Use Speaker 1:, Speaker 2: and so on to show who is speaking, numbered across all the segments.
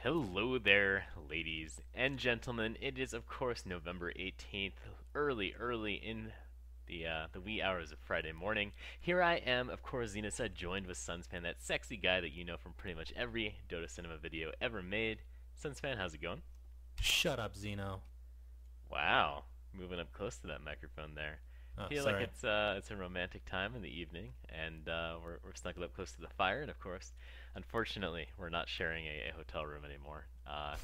Speaker 1: Hello there, ladies and gentlemen. It is, of course, November 18th, early in the wee hours of Friday morning. Here I am, of course, Xenasa, joined with Sunspan, that sexy guy that you know from pretty much every Dota Cinema video ever made. Sunspan, how's it going?
Speaker 2: Shut up, Zeno.
Speaker 1: Wow, moving up close to that microphone there.
Speaker 2: Oh,
Speaker 1: Feel like
Speaker 2: sorry.
Speaker 1: it's a romantic time in the evening, and we're snuggled up close to the fire, and of course, unfortunately, we're not sharing a hotel room anymore.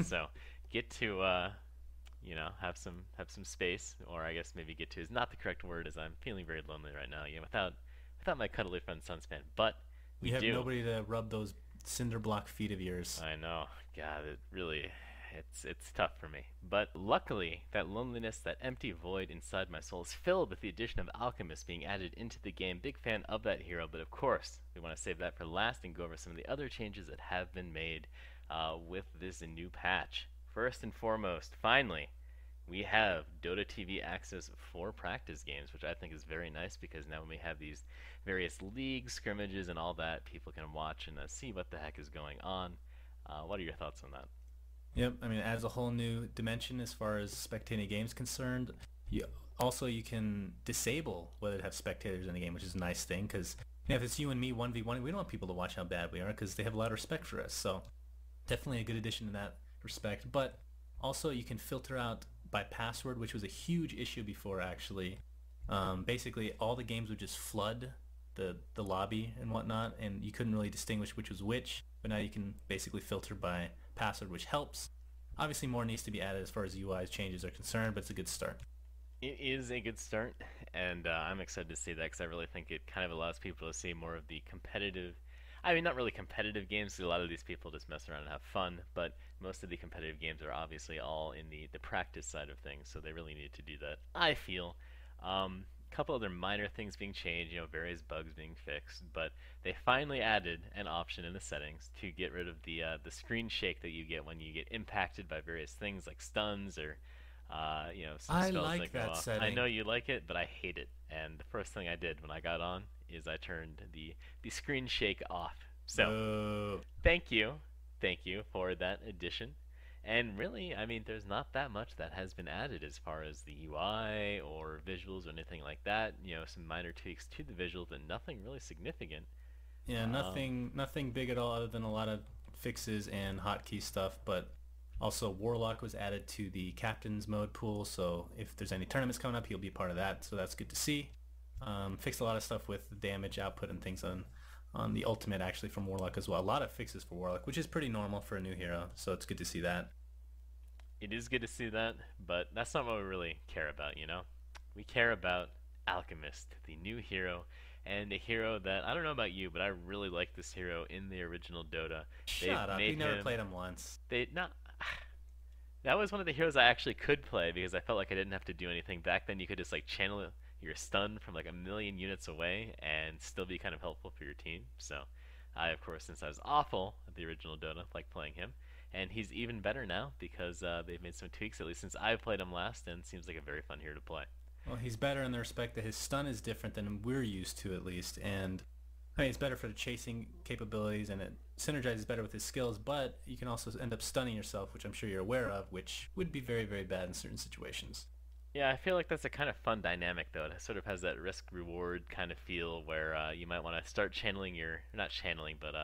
Speaker 1: So get to have some space, or I guess maybe get to is not the correct word, as I'm feeling very lonely right now. Without my cuddly friend Sunspan, but we
Speaker 2: You have
Speaker 1: do.
Speaker 2: nobody to rub those cinder block feet of yours.
Speaker 1: I know. God, it really it's tough for me. But luckily, that loneliness, that empty void inside my soul is filled with the addition of Alchemist being added into the game. Big fan of that hero, but of course, we want to save that for last and go over some of the other changes that have been made with this new patch. First and foremost, finally, we have Dota TV access for practice games, which I think is very nice because now when we have these various leagues, scrimmages, and all that, people can watch and see what the heck is going on. What are your thoughts on that?
Speaker 2: Yep, I mean, it adds a whole new dimension as far as spectating games concerned. You you can disable whether to have spectators in the game, which is a nice thing because if it's you and me 1v1, we don't want people to watch how bad we are because they have a lot of respect for us. So definitely a good addition in that respect. But also you can filter out by password, which was a huge issue before actually. Basically, all the games would just flood the lobby and whatnot, and you couldn't really distinguish which was which. But now you can basically filter by password, which helps. Obviously, more needs to be added as far as UI changes are concerned, but it's a good start.
Speaker 1: It is a good start, and I'm excited to see that because I really think it kind of allows people to see more of the competitive. I mean, not really competitive games, because a lot of these people just mess around and have fun, but most of the competitive games are obviously all in the practice side of things, so they really need to do that, I feel. Couple other minor things being changed, various bugs being fixed, but they finally added an option in the settings to get rid of the screen shake that you get when you get impacted by various things like stuns or some
Speaker 2: I
Speaker 1: spells
Speaker 2: like
Speaker 1: that go
Speaker 2: that
Speaker 1: off. I know
Speaker 2: setting.
Speaker 1: you like it, but I hate it. And the first thing I did when I got on is I turned the screen shake off. So
Speaker 2: Boo.
Speaker 1: thank you, thank you for that addition. And really, I mean, there's not that much that has been added as far as the UI or visuals or anything like that. Some minor tweaks to the visuals, but nothing really significant.
Speaker 2: Yeah,
Speaker 1: Um,
Speaker 2: nothing big at all other than a lot of fixes and hotkey stuff, but also Warlock was added to the captain's mode pool, so if there's any tournaments coming up, he'll be part of that, so that's good to see. Fixed a lot of stuff with damage output and things on the ultimate actually from Warlock as well. A lot of fixes for Warlock, which is pretty normal for a new hero, so it's good to see that.
Speaker 1: it is good to see that, but that's not what we really care about. We care about Alchemist, the new hero, and a hero that I don't know about you, but I really like this hero in the original Dota. They've
Speaker 2: Shut up,
Speaker 1: made
Speaker 2: we never
Speaker 1: him
Speaker 2: played him once.
Speaker 1: they not that was one of the heroes I actually could play because I felt like I didn't have to do anything. Back then you could just like channel your stun from like a million units away and still be kind of helpful for your team. So I, of course, since I was awful at the original Dota, like playing him. And he's even better now because they've made some tweaks, at least since I've played him last, and seems like a very fun hero to play.
Speaker 2: Well, he's better in the respect that his stun is different than we're used to at least, and I mean, it's better for the chasing capabilities and it synergizes better with his skills, but you can also end up stunning yourself, which I'm sure you're aware of, which would be very, very bad in certain situations.
Speaker 1: Yeah, I feel like that's a kind of fun dynamic, though. It sort of has that risk reward kind of feel where you might want to start channeling not channeling, but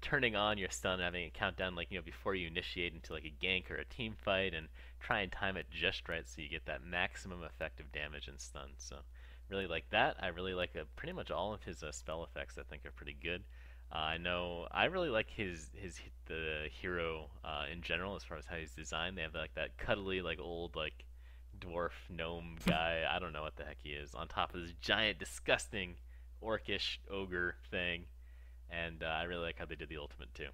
Speaker 1: turning on your stun and having it count down, like, before you initiate into like a gank or a team fight and try and time it just right so you get that maximum effective damage and stun. So, really like that. I really like pretty much all of his spell effects, I think, are pretty good. I know I really like the hero in general as far as how he's designed. They have like that cuddly like old like dwarf gnome guy. I don't know what the heck he is on top of this giant, disgusting, orcish ogre thing. And I really like how they did the ultimate too.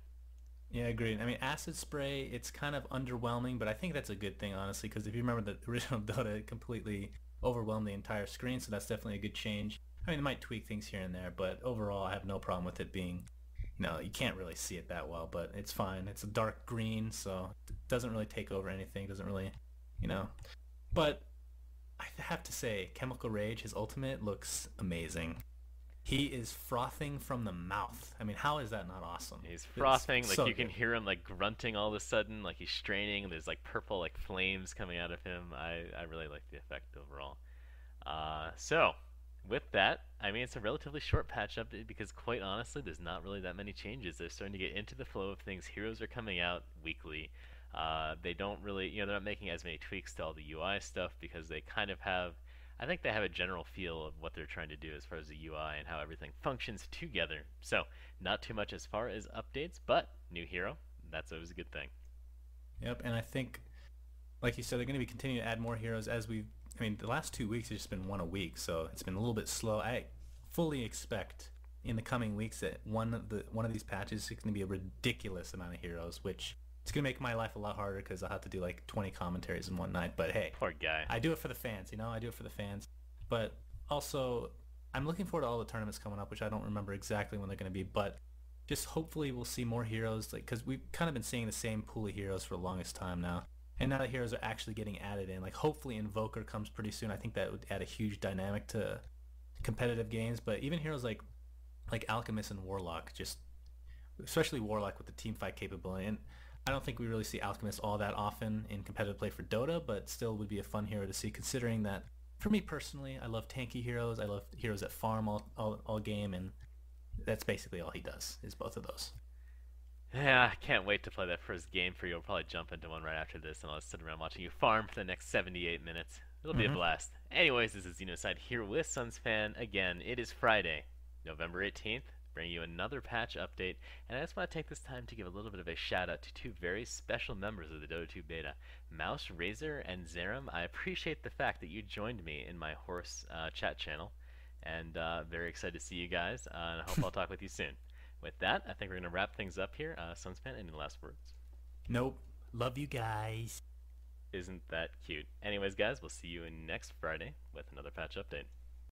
Speaker 2: Yeah, agreed. I mean, acid spray, it's kind of underwhelming, but I think that's a good thing, honestly, because if you remember the original Dota, it completely overwhelmed the entire screen, so that's definitely a good change. I mean, it might tweak things here and there, but overall, I have no problem with it being, you can't really see it that well, but it's fine. It's a dark green, so it doesn't really take over anything, doesn't really, you know. But I have to say, Chemical Rage, his ultimate, looks amazing. He is frothing from the mouth. I mean, how is that not awesome?
Speaker 1: He's
Speaker 2: It's
Speaker 1: frothing, like
Speaker 2: so
Speaker 1: you can
Speaker 2: good.
Speaker 1: hear him like grunting all of a sudden, like he's straining. There's like purple like flames coming out of him. I really like the effect overall. So with that, I mean it's a relatively short patch update because quite honestly, there's not really that many changes. They're starting to get into the flow of things. Heroes are coming out weekly. They don't really, they're not making as many tweaks to all the UI stuff because they kind of have. I think they have a general feel of what they're trying to do as far as the UI and how everything functions together. So, not too much as far as updates, but new hero, that's always a good thing.
Speaker 2: Yep, and I think, like you said, they're going to be continuing to add more heroes as we. I mean, the last 2 weeks has just been one a week, so it's been a little bit slow. I fully expect in the coming weeks that one of these patches is going to be a ridiculous amount of heroes, which it's going to make my life a lot harder because I'll have to do like 20 commentaries in one night. But hey,
Speaker 1: Poor guy.
Speaker 2: I do it for the fans, I do it for the fans. But also, I'm looking forward to all the tournaments coming up, which I don't remember exactly when they're going to be, but just hopefully we'll see more heroes, like because we've kind of been seeing the same pool of heroes for the longest time now. And now that heroes are actually getting added in, like hopefully Invoker comes pretty soon. I think that would add a huge dynamic to competitive games. But even heroes like Alchemist and Warlock, just especially Warlock with the team fight capability. And I don't think we really see Alchemist all that often in competitive play for Dota, but still would be a fun hero to see considering that for me personally, I love tanky heroes. I love heroes that farm all game, and that's basically all he does is both of those.
Speaker 1: Yeah, I can't wait to play that first game for you. I'll probably jump into one right after this, and I'll sit around watching you farm for the next 78 minutes. It'll be a
Speaker 2: Hmm.
Speaker 1: blast. Anyways, this is Xenoside here with Suns Fan. Again, it is Friday, November 18th, bringing you another patch update, and I just want to take this time to give a little bit of a shout out to two very special members of the Dota 2 beta, Mouse Razor and Zerum. I appreciate the fact that you joined me in my horse chat channel, and very excited to see you guys, and I hope I'll talk with you soon. With that, I think we're going to wrap things up here. Sunspan, any last words?
Speaker 2: Nope. Love you guys.
Speaker 1: Isn't that cute? Anyways, guys, we'll see you next Friday with another patch update.